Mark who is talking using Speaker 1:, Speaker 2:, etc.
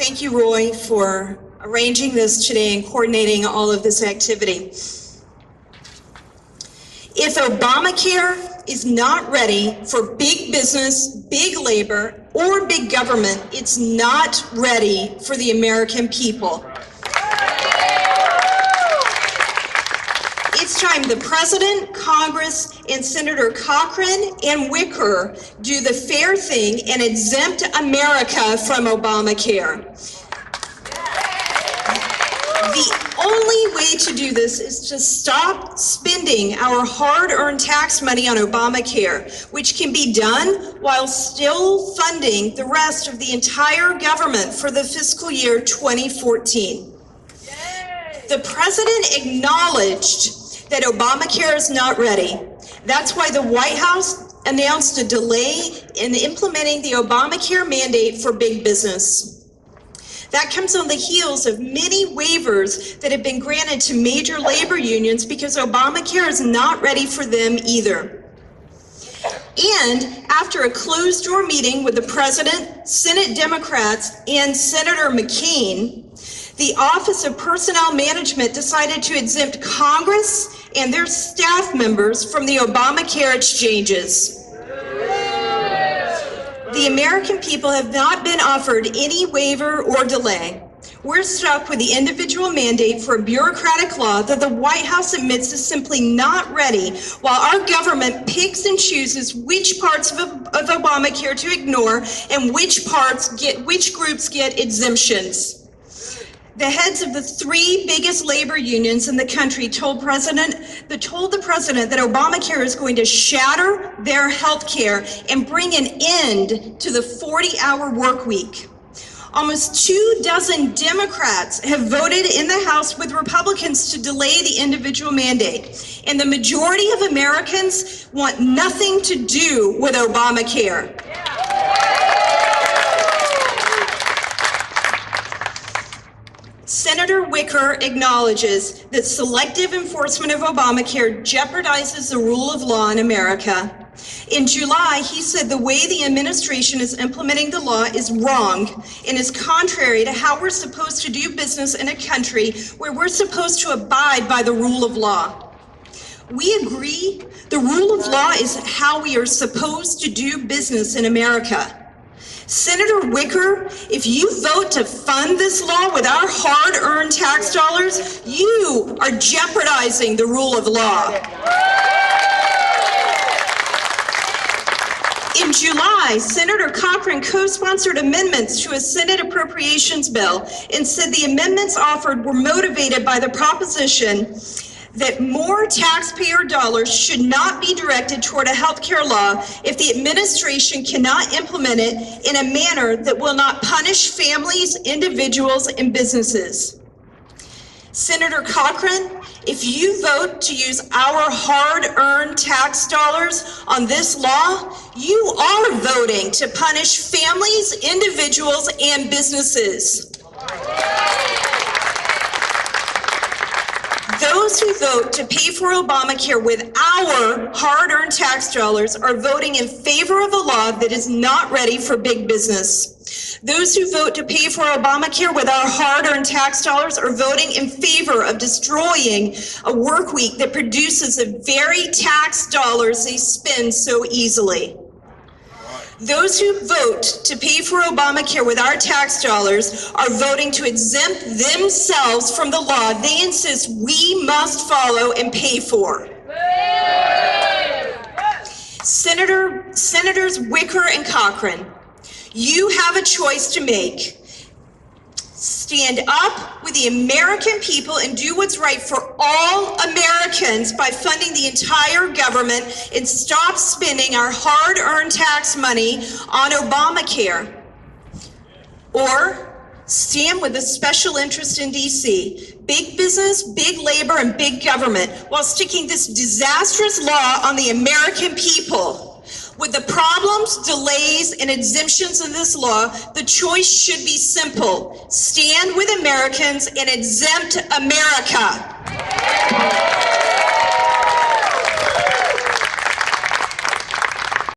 Speaker 1: Thank you, Roy, for arranging this today and coordinating all of this activity. If Obamacare is not ready for big business, big labor, or big government, it's not ready for the American people. It's time the President, Congress, and Senator Cochran and Wicker do the fair thing and exempt America from Obamacare. The only way to do this is to stop spending our hard-earned tax money on Obamacare, which can be done while still funding the rest of the entire government for the fiscal year 2014. The President acknowledged that Obamacare is not ready. That's why the White House announced a delay in implementing the Obamacare mandate for big business. That comes on the heels of many waivers that have been granted to major labor unions because Obamacare is not ready for them either. And after a closed-door meeting with the President, Senate Democrats, and Senator McCain, the Office of Personnel Management decided to exempt Congress and their staff members from the Obamacare exchanges. The American people have not been offered any waiver or delay. We're stuck with the individual mandate for a bureaucratic law that the White House admits is simply not ready, while our government picks and chooses which parts of Obamacare to ignore and which groups get exemptions. The heads of the three biggest labor unions in the country told the president that Obamacare is going to shatter their health care and bring an end to the 40-hour work week. Almost 24 Democrats have voted in the House with Republicans to delay the individual mandate, and the majority of Americans want nothing to do with Obamacare. Senator Wicker acknowledges that selective enforcement of Obamacare jeopardizes the rule of law in America. In July, he said the way the administration is implementing the law is wrong and is contrary to how we're supposed to do business in a country where we're supposed to abide by the rule of law. We agree the rule of law is how we are supposed to do business in America. Senator Wicker, if you vote to fund this law with our hard-earned tax dollars, you are jeopardizing the rule of law. In July, Senator Cochran co-sponsored amendments to a Senate appropriations bill and said the amendments offered were motivated by the proposition that more taxpayer dollars should not be directed toward a health care law if the administration cannot implement it in a manner that will not punish families, individuals, and businesses. Senator Cochran, if you vote to use our hard-earned tax dollars on this law, you are voting to punish families, individuals, and businesses. Those who vote to pay for Obamacare with our hard-earned tax dollars are voting in favor of a law that is not ready for big business. Those who vote to pay for Obamacare with our hard-earned tax dollars are voting in favor of destroying a work week that produces the very tax dollars they spend so easily. Those who vote to pay for Obamacare with our tax dollars are voting to exempt themselves from the law they insist we must follow and pay for. Senators Wicker and Cochran, you have a choice to make. Stand up with the American people and do what's right for all Americans by funding the entire government and stop spending our hard-earned tax money on Obamacare. Or stand with the special interest in D.C., big business, big labor, and big government, while sticking this disastrous law on the American people. With the problems, delays, and exemptions in this law, the choice should be simple. Stand with Americans and exempt America.